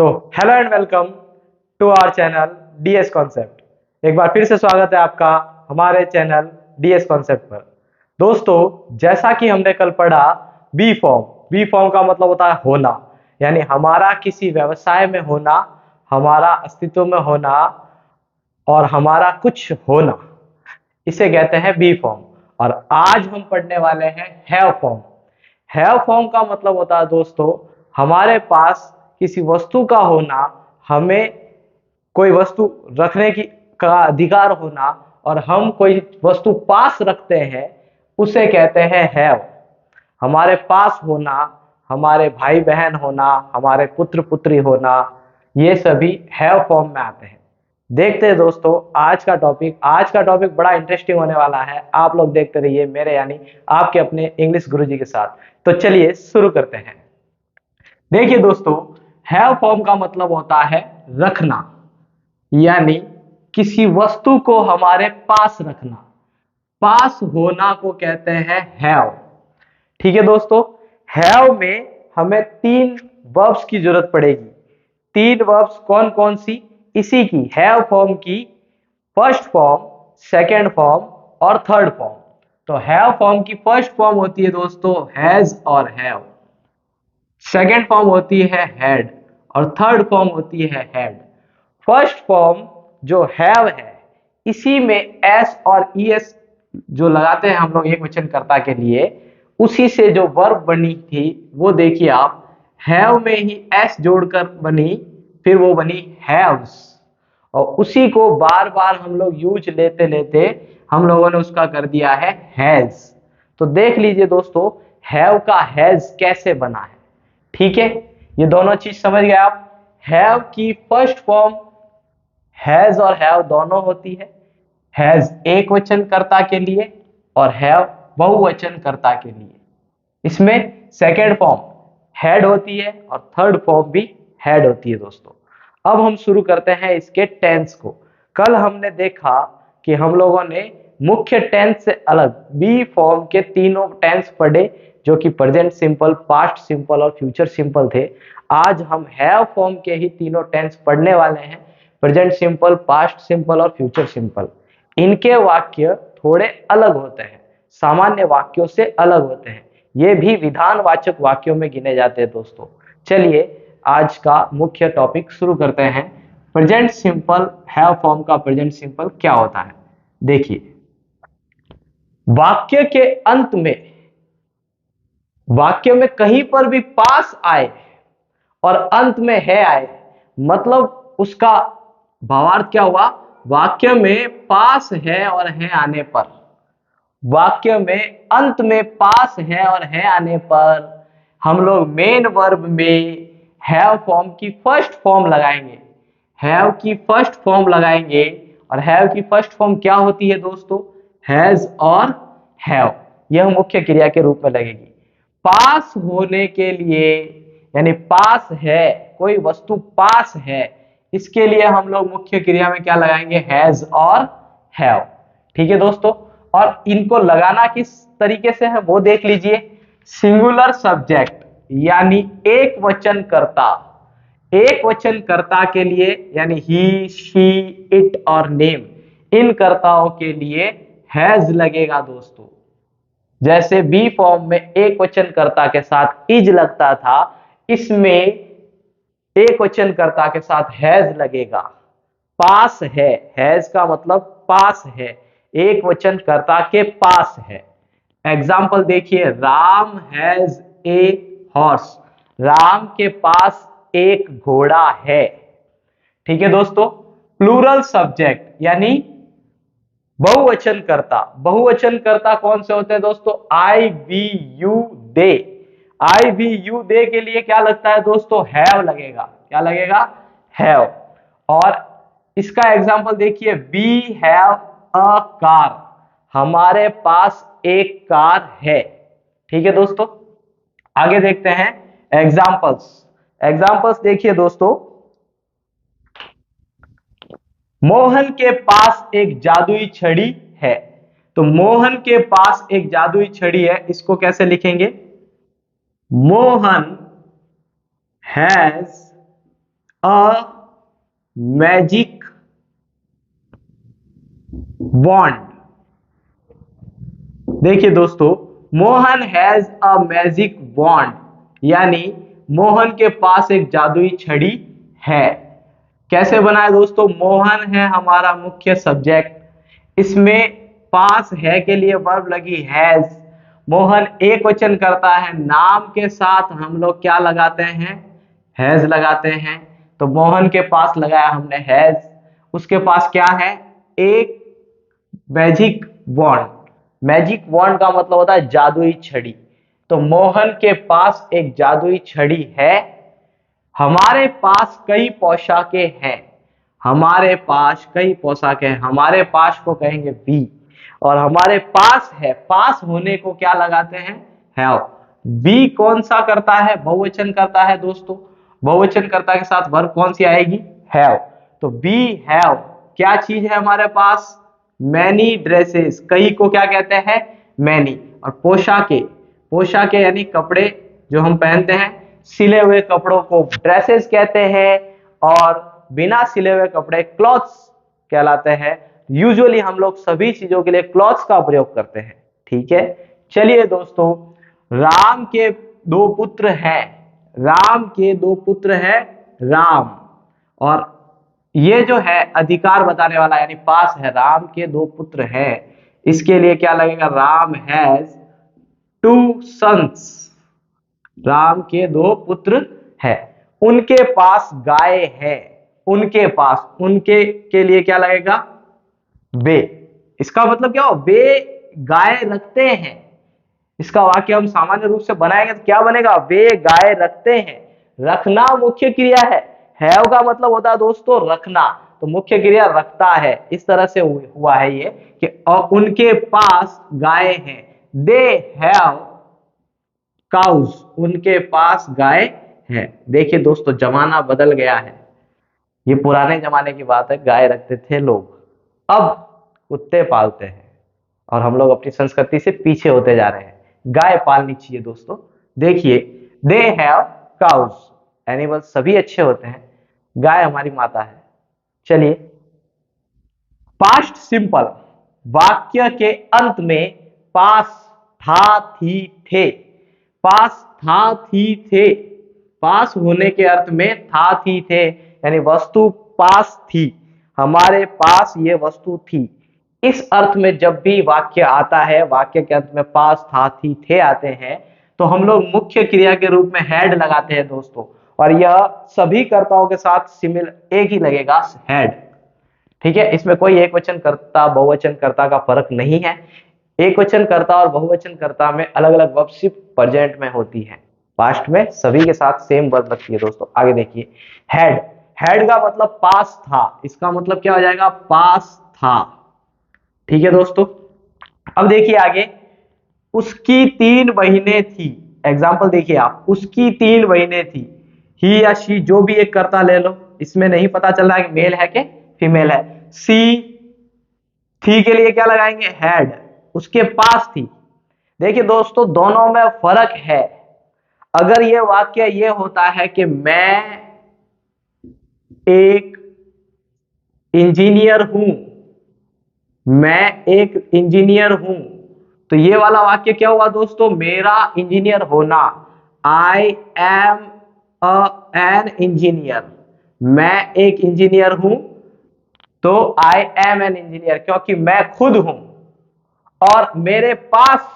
तो hello and welcome to our channel DS concept. एक बार फिर से स्वागत है आपका हमारे चैनल डीएस कॉन्सेप्ट पर। दोस्तों, जैसा कि हमने कल पढ़ा बी फॉर्म का मतलब होता है होना, यानी हमारा किसी व्यवसाय में होना, हमारा अस्तित्व में होना और हमारा कुछ होना, इसे कहते हैं बी फॉर्म। और आज हम पढ़ने वाले हैं हैव फॉर्म। हैव फॉर्म का मतलब होता है दोस्तों, हमारे पास किसी वस्तु का होना, हमें कोई वस्तु रखने की का अधिकार होना और हम कोई वस्तु पास रखते हैं, उसे कहते हैं हैव। हमारे पास होना, हमारे भाई बहन होना, हमारे पुत्र पुत्री होना, ये सभी हैव फॉर्म में आते हैं। देखते हैं दोस्तों आज का टॉपिक बड़ा इंटरेस्टिंग होने वाला है। आप लोग देखते रहिए मेरे यानी आपके अपने इंग्लिश गुरुजी के साथ। तो चलिए शुरू करते हैं। देखिए दोस्तों, हैव फॉर्म का मतलब होता है रखना, यानी किसी वस्तु को हमारे पास रखना, पास होना को कहते हैं हैव। ठीक है दोस्तों, हैव में हमें 3 वर्ब्स की जरूरत पड़ेगी। 3 वर्ब्स कौन कौन सी? इसी की हैव फॉर्म की फर्स्ट फॉर्म, सेकेंड फॉर्म और थर्ड फॉर्म। तो हैव फॉर्म की फर्स्ट फॉर्म होती है दोस्तों हैज और हैव, सेकेंड फॉर्म होती है हैड और थर्ड फॉर्म होती है हैड। फर्स्ट फॉर्म जो हैव है, इसी में एस और ईएस जो लगाते हैं हम लोग एक वचन कर्ता के लिए, उसी से जो वर्ब बनी थी वो देखिए आप, हैव में ही एस जोड़कर बनी, फिर वो बनी हैव्स, और उसी को बार बार हम लोग यूज लेते लेते हम लोगों ने उसका कर दिया है हैज। तो देख लीजिए दोस्तों, हैव का हैज कैसे बना है। ठीक है, ये दोनों चीज समझ गए आप। हैव की फर्स्ट फॉर्म हैज और हैव दोनों होती है। हैज एक वचन कर्ता के लिए और हैव बहुवचन कर्ता के लिए। इसमें सेकेंड फॉर्म हैड होती है और थर्ड फॉर्म भी हैड होती है दोस्तों। अब हम शुरू करते हैं इसके टेंस को। कल हमने देखा कि हम लोगों ने मुख्य टेंस से अलग बी फॉर्म के तीनों टेंस पढ़े, जो कि प्रेजेंट सिंपल, पास्ट सिंपल और फ्यूचर सिंपल थे। आज हम हैव फॉर्म के ही तीनों टेंस पढ़ने वाले हैं, प्रेजेंट सिंपल, पास्ट सिंपल और फ्यूचर सिंपल। इनके वाक्य थोड़े अलग होते हैं, सामान्य वाक्यों से अलग होते हैं। ये भी विधानवाचक वाक्यों में गिने जाते हैं दोस्तों। चलिए आज का मुख्य टॉपिक शुरू करते हैं। प्रेजेंट सिंपल हैव फॉर्म का प्रेजेंट सिंपल क्या होता है, देखिए। वाक्य के अंत में, वाक्य में कहीं पर भी पास आए और अंत में है आए, मतलब उसका भावार्थ क्या हुआ? वाक्य में पास है और है आने पर, वाक्य में अंत में पास है और है आने पर हम लोग मेन वर्ब में हैव फॉर्म की फर्स्ट फॉर्म लगाएंगे। हैव की फर्स्ट फॉर्म लगाएंगे और हैव की फर्स्ट फॉर्म क्या होती है दोस्तों? हैज और हैव। यह मुख्य क्रिया के रूप में लगेगी। पास होने के लिए, यानी पास है, कोई वस्तु पास है, इसके लिए हम लोग मुख्य क्रिया में क्या लगाएंगे? हैज और हैव। ठीक है दोस्तों, और इनको लगाना किस तरीके से है वो देख लीजिए। सिंगुलर सब्जेक्ट यानी एक वचन कर्ता, एक वचन कर्ता के लिए, यानी ही, शी, इट और नेम, इन कर्ताओं के लिए हैज लगेगा दोस्तों। जैसे बी फॉर्म में एक वचन कर्ता के साथ इज लगता था, इसमें एक वचन कर्ता के साथ हैज लगेगा। पास है, हैज का मतलब पास है, एक वचन कर्ता के पास है। एग्जाम्पल देखिए, Ram has a horse, Ram के पास एक घोड़ा है। ठीक है दोस्तों। प्लूरल सब्जेक्ट यानी बहुवचन कर्ता, बहुवचन कर्ता कौन से होते हैं दोस्तों? I, we, you, they. I, we, you, they के लिए क्या लगता है दोस्तों? हैव लगेगा। क्या लगेगा? हैव। और इसका एग्जाम्पल देखिए, वी हैव अ कार, हमारे पास एक कार है। ठीक है दोस्तों, आगे देखते हैं एग्जाम्पल्स। एग्जाम्पल्स देखिए दोस्तों, मोहन के पास एक जादुई छड़ी है। तो मोहन के पास एक जादुई छड़ी है, इसको कैसे लिखेंगे? Mohan has a magic wand. देखिए दोस्तों, Mohan has a magic wand, यानी मोहन के पास एक जादुई छड़ी है। कैसे बना है दोस्तों? मोहन है हमारा मुख्य सब्जेक्ट, इसमें पास है के लिए वर्ब लगी हैज। मोहन एक वचन करता है, नाम के साथ हम लोग क्या लगाते हैं? हैज लगाते हैं। तो मोहन के पास लगाया हमने हैज, उसके पास क्या है? एक मैजिक वॉन्ड। मैजिक वॉन्ड का मतलब होता है जादुई छड़ी। तो मोहन के पास एक जादुई छड़ी है। हमारे पास कई पोशाकें हैं। हमारे पास कई पोशाकें हैं। हमारे पास को कहेंगे बी, और हमारे पास है, पास होने को क्या लगाते हैं? हैव। बी कौन सा करता है? बहुवचन करता है दोस्तों। बहुवचन कर्ता के साथ वर्ब कौन सी आएगी? हैव। तो बी हैव क्या चीज है हमारे पास? Many dresses. कई को क्या कहते हैं? मैनी। और पोशाकें, पोशाकें यानी कपड़े जो हम पहनते हैं, सिले हुए कपड़ों को ड्रेसेस कहते हैं, और बिना सिले हुए कपड़े क्लॉथ्स कहलाते हैं। यूजुअली हम लोग सभी चीजों के लिए क्लॉथ्स का प्रयोग करते हैं। ठीक है, चलिए दोस्तों, राम के दो पुत्र हैं। राम के दो पुत्र हैं, राम। और ये जो है अधिकार बताने वाला यानी पास है, राम के दो पुत्र हैं, इसके लिए क्या लगेगा? Ram has two sons. Ram के दो पुत्र हैं, उनके पास गाय है। उनके पास, उनके के लिए क्या लगेगा? वे। इसका मतलब क्या हो? वे गाय रखते हैं। इसका वाक्य हम सामान्य रूप से बनाएंगे तो क्या बनेगा? वे गाय रखते हैं। रखना मुख्य क्रिया है। हैव का मतलब होता है दोस्तों रखना, तो मुख्य क्रिया रखता है। इस तरह से हुआ है ये कि उनके पास गाय हैं। They have cows. उनके पास गाय है। देखिए दोस्तों, जमाना बदल गया है। ये पुराने जमाने की बात है, गाय रखते थे लोग, अब कुत्ते पालते हैं, और हम लोग अपनी संस्कृति से पीछे होते जा रहे हैं। गाय पालनी चाहिए दोस्तों। देखिए, दे हैव काउज। एनिमल सभी अच्छे होते हैं, गाय हमारी माता है। चलिए, पास्ट सिंपल, वाक्य के अंत में पास था, थी, थे। पास था, थी, थे। पास होने के अर्थ में था, थी, थे, यानी वस्तु पास थी, हमारे पास ये वस्तु थी। इस अर्थ में जब भी वाक्य आता है, वाक्य के अंत में पास था, थी, थे आते हैं, तो हम लोग मुख्य क्रिया के रूप में हैड लगाते हैं दोस्तों। और यह सभी कर्ताओं के साथ सिमिलर एक ही लगेगा, हैड। ठीक है, इसमें कोई एक वचन कर्ता बहुवचन कर्ता का फर्क नहीं है। एक वचन कर्ता और बहुवचन कर्ता में अलग अलग वर्ब सिर्फ प्रेजेंट में होती है, पास्ट में सभी के साथ सेम वर्ब लगती है दोस्तों। आगे देखिए, हैड। हैड का मतलब पास था, इसका मतलब क्या हो जाएगा? पास था। ठीक है दोस्तों, अब देखिए आगे, उसकी 3 बहिनें थी। एग्जाम्पल देखिए आप, उसकी 3 बहिनें थी। ही या शी, जो भी एक कर्ता ले लो, इसमें नहीं पता चल रहा है कि मेल है कि फीमेल है। सी, थी के लिए क्या लगाएंगे? हैड। उसके पास थी। देखिए दोस्तों, दोनों में फर्क है। अगर ये वाक्य ये होता है कि मैं एक इंजीनियर हूं, मैं एक इंजीनियर हूं, तो ये वाला वाक्य क्या हुआ दोस्तों? मेरा इंजीनियर होना। I am an engineer. मैं एक इंजीनियर हूं, तो आई एम एन इंजीनियर, क्योंकि मैं खुद हूं और मेरे पास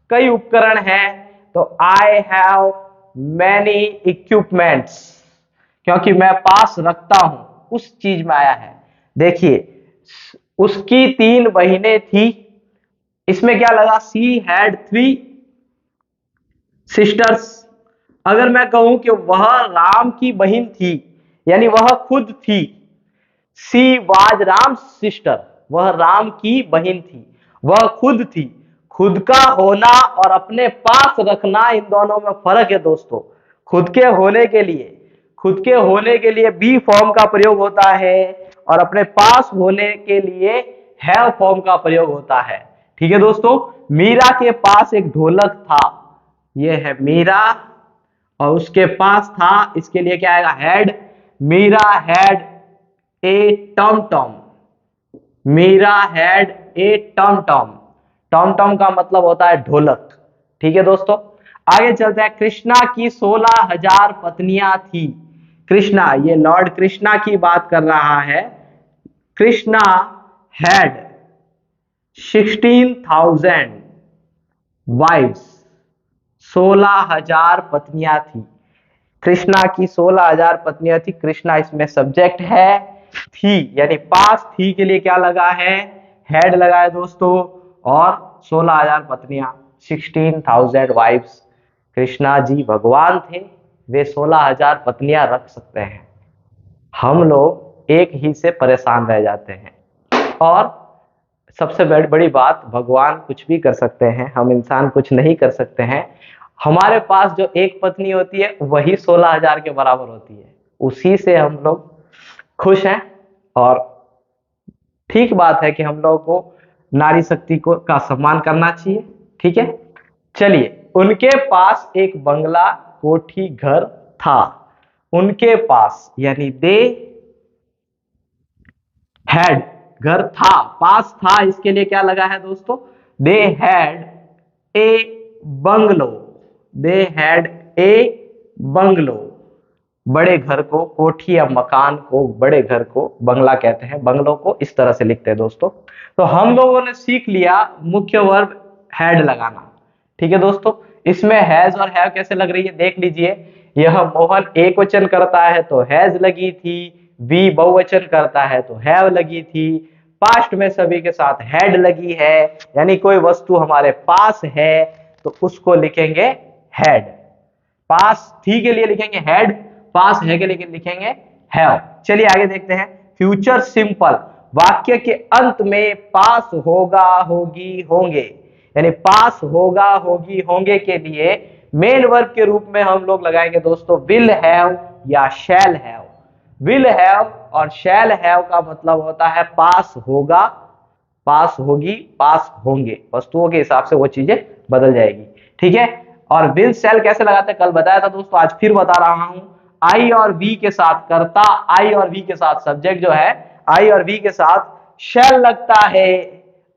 कई उपकरण हैं, तो आई हैव मैनी इक्विपमेंट्स, क्योंकि मैं पास रखता हूं, उस चीज में आया है। देखिए, उसकी 3 बहिनें थी, इसमें क्या लगा? She had 3 sisters. अगर मैं कहूं कि वह राम की बहन थी, यानी वह खुद थी। सी वाज राम सिस्टर, वह राम की बहन थी, वह खुद थी। खुद का होना और अपने पास रखना, इन दोनों में फर्क है दोस्तों। खुद के होने के लिए, खुद के होने के लिए बी फॉर्म का प्रयोग होता है, और अपने पास होने के लिए हैव फॉर्म का प्रयोग होता है। ठीक है दोस्तों, मीरा के पास एक ढोलक था, यह है मीरा, और उसके पास था, इसके लिए क्या आएगा? Had. Meera had a tom tom. Meera had a tom tom. Tom tom का मतलब होता है ढोलक। ठीक है दोस्तों, आगे चलते हैं। कृष्णा की 16,000 पत्नियां थी। कृष्णा, ये लॉर्ड कृष्णा की बात कर रहा है। Krishna had 16,000 wives. 16,000 पत्नियां थी। कृष्णा की 16,000 पत्नियां थी। कृष्णा इसमें सब्जेक्ट है। थी यानी पास, थी के लिए क्या लगा है, हेड लगा है दोस्तों। और 16,000 पत्नियां, 16,000 वाइफ्स। कृष्णा जी भगवान थे, वे 16,000 पत्नियां रख सकते हैं। हम लोग एक ही से परेशान रह जाते हैं। और सबसे बड़ी बात, भगवान कुछ भी कर सकते हैं, हम इंसान कुछ नहीं कर सकते हैं। हमारे पास जो एक पत्नी होती है वही 16,000 के बराबर होती है, उसी से हम लोग खुश हैं। और ठीक बात है कि हम लोगों को नारी शक्ति को का सम्मान करना चाहिए। ठीक है, चलिए। उनके पास एक बंगला, कोठी, घर था। उनके पास यानी दे हैड, घर था, पास था, इसके लिए क्या लगा है दोस्तों, they had a bungalow. They had a bungalow. बड़े घर को, कोठी या मकान को, बड़े घर को बंगला कहते हैं, बंगलों को इस तरह से लिखते हैं दोस्तों। तो हम लोगों ने सीख लिया मुख्य वर्ब हैड लगाना। ठीक है दोस्तों, इसमें हैज और हैव कैसे लग रही है देख लीजिए। यह मोहन एक वचन करता है तो हैज लगी थी, वी बहुवचन करता है तो हैव लगी थी, पास्ट में सभी के साथ हैड लगी है, यानी कोई वस्तु हमारे पास है तो उसको लिखेंगे हैड। पास थी के लिए लिखेंगे हैड, पास है के लिए लिखेंगे हैव। चलिए आगे देखते हैं। फ्यूचर सिंपल, वाक्य के अंत में पास, होगा, होगी, होंगे, यानी पास, होगा, होगी, होंगे के लिए मेन वर्ब के रूप में हम लोग लगाएंगे दोस्तों विल हैव या शैल हैव। विल हैव और शैल हैव का मतलब होता है पास होगा, पास होगी, पास होंगे, वस्तुओं के हिसाब से वो चीजें बदल जाएगी। ठीक है, और विल शैल कैसे लगाते हैं कल बताया था दोस्तों, आज फिर बता रहा हूं। आई और वी के साथ कर्ता, आई और वी के साथ सब्जेक्ट जो है, आई और वी के साथ शैल लगता है,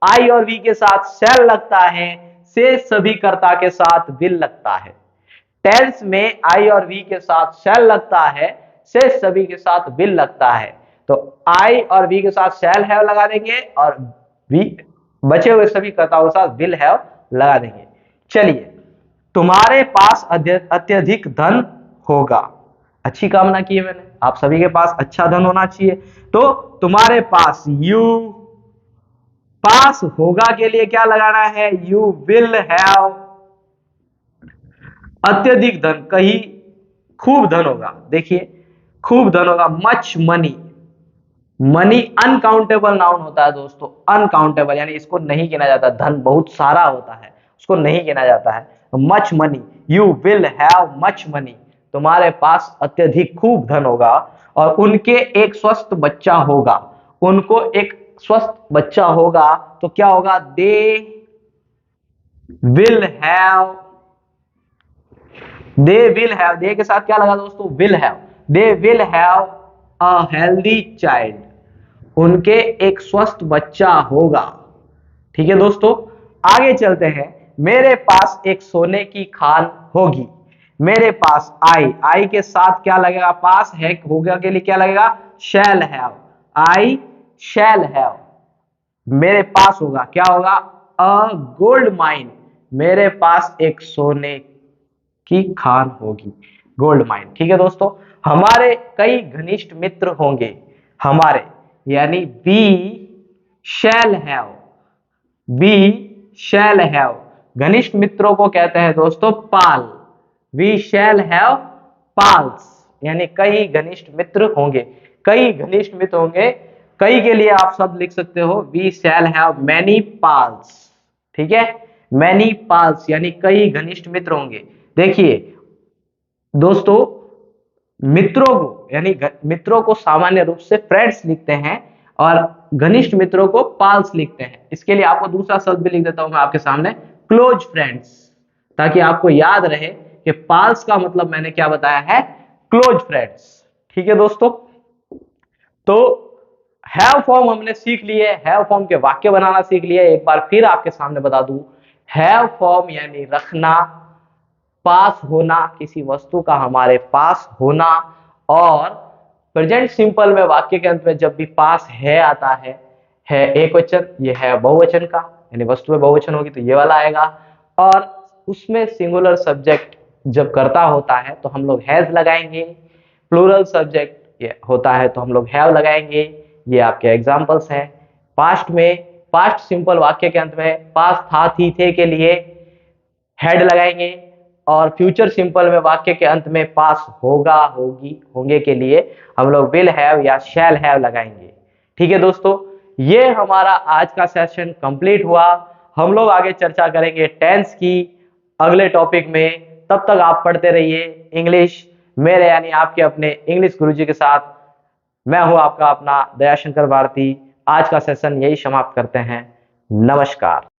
आई और वी के साथ शैल लगता है, से सभी कर्ता के साथ विल लगता है। टेंस में आई और वी के साथ शैल लगता है, से सभी के साथ विल लगता है। तो आई और वी के साथ शैल हैव लगा देंगे और वी बचे हुए सभी कर्ताओं के साथ विल हैव लगा देंगे। चलिए, तुम्हारे पास अत्यधिक धन होगा। अच्छी कामना की है मैंने, आप सभी के पास अच्छा धन होना चाहिए। तो तुम्हारे पास, यू, पास होगा के लिए क्या लगाना है, यू विल हैव अत्यधिक धन, कहीं खूब धन होगा। देखिए, खूब धन होगा, much money. Money uncountable noun होता है दोस्तों, अनकाउंटेबल यानी इसको नहीं गिना जाता, धन बहुत सारा होता है उसको नहीं गिना जाता है। Much money, you will have much money, तुम्हारे पास अत्यधिक खूब धन होगा। और उनके एक स्वस्थ बच्चा होगा, उनको एक स्वस्थ बच्चा होगा तो क्या होगा, they will have, they will have, they के साथ क्या लगा दोस्तों, will have, they will have a healthy child, उनके एक स्वस्थ बच्चा होगा। ठीक है दोस्तों, आगे चलते हैं। मेरे पास एक सोने की खान होगी। मेरे पास आई, आई के साथ क्या लगेगा, पास है होगा के लिए क्या लगेगा, shall have, I shall have, मेरे पास होगा क्या होगा, अ गोल्ड माइन, मेरे पास एक सोने की खान होगी, गोल्ड माइन। ठीक है दोस्तों, हमारे कई घनिष्ठ मित्र होंगे। हमारे यानी we shall have, we shall have, घनिष्ठ मित्रों को कहते हैं दोस्तों पाल। वी शैल हैव पाल्स, यानी कई घनिष्ठ मित्र होंगे, कई घनिष्ठ मित्र होंगे। कई के लिए आप शब्द लिख सकते हो, वी शैल हैव मैनी पाल्स। ठीक है, मैनी पाल्स यानी कई घनिष्ठ मित्र होंगे। देखिए दोस्तों, मित्रों को यानी मित्रों को सामान्य रूप से फ्रेंड्स लिखते हैं और घनिष्ठ मित्रों को पाल्स लिखते हैं। इसके लिए आपको दूसरा शब्द भी लिख देता हूं मैं आपके सामने, क्लोज फ्रेंड्स, ताकि आपको याद रहे कि पाल्स का मतलब मैंने क्या बताया है, क्लोज फ्रेंड्स। ठीक है दोस्तों, तो हैव फॉर्म हमने सीख लिए, हैव फॉर्म के वाक्य बनाना सीख लिए। एक बार फिर आपके सामने बता दूं, हैव फॉर्म यानी रखना, पास होना, किसी वस्तु का हमारे पास होना, और प्रेजेंट सिंपल में वाक्य के अंत में जब भी पास है आता है एक वचन, ये है बहुवचन का, यानी वस्तु में बहुवचन होगी तो ये वाला आएगा। और उसमें सिंगुलर सब्जेक्ट जब करता होता है तो हम लोग हैज लगाएंगे, प्लूरल सब्जेक्ट ये होता है तो हम लोग हैव लगाएंगे। ये आपके एग्जांपल्स हैं। पास्ट में, पास्ट सिंपल वाक्य के अंत में पास था, थी, थे के लिए हैड लगाएंगे, और फ्यूचर सिंपल में वाक्य के अंत में पास होगा, होगी, होंगे के लिए हम लोग विल हैव या शैल हैव लगाएंगे। ठीक है दोस्तों, ये हमारा आज का सेशन कंप्लीट हुआ। हम लोग आगे चर्चा करेंगे टेंस की अगले टॉपिक में। तब तक आप पढ़ते रहिए इंग्लिश, मेरे यानी आपके अपने इंग्लिश गुरुजी के साथ। मैं हूं आपका अपना दयाशंकर भारती। आज का सेशन यही समाप्त करते हैं। नमस्कार।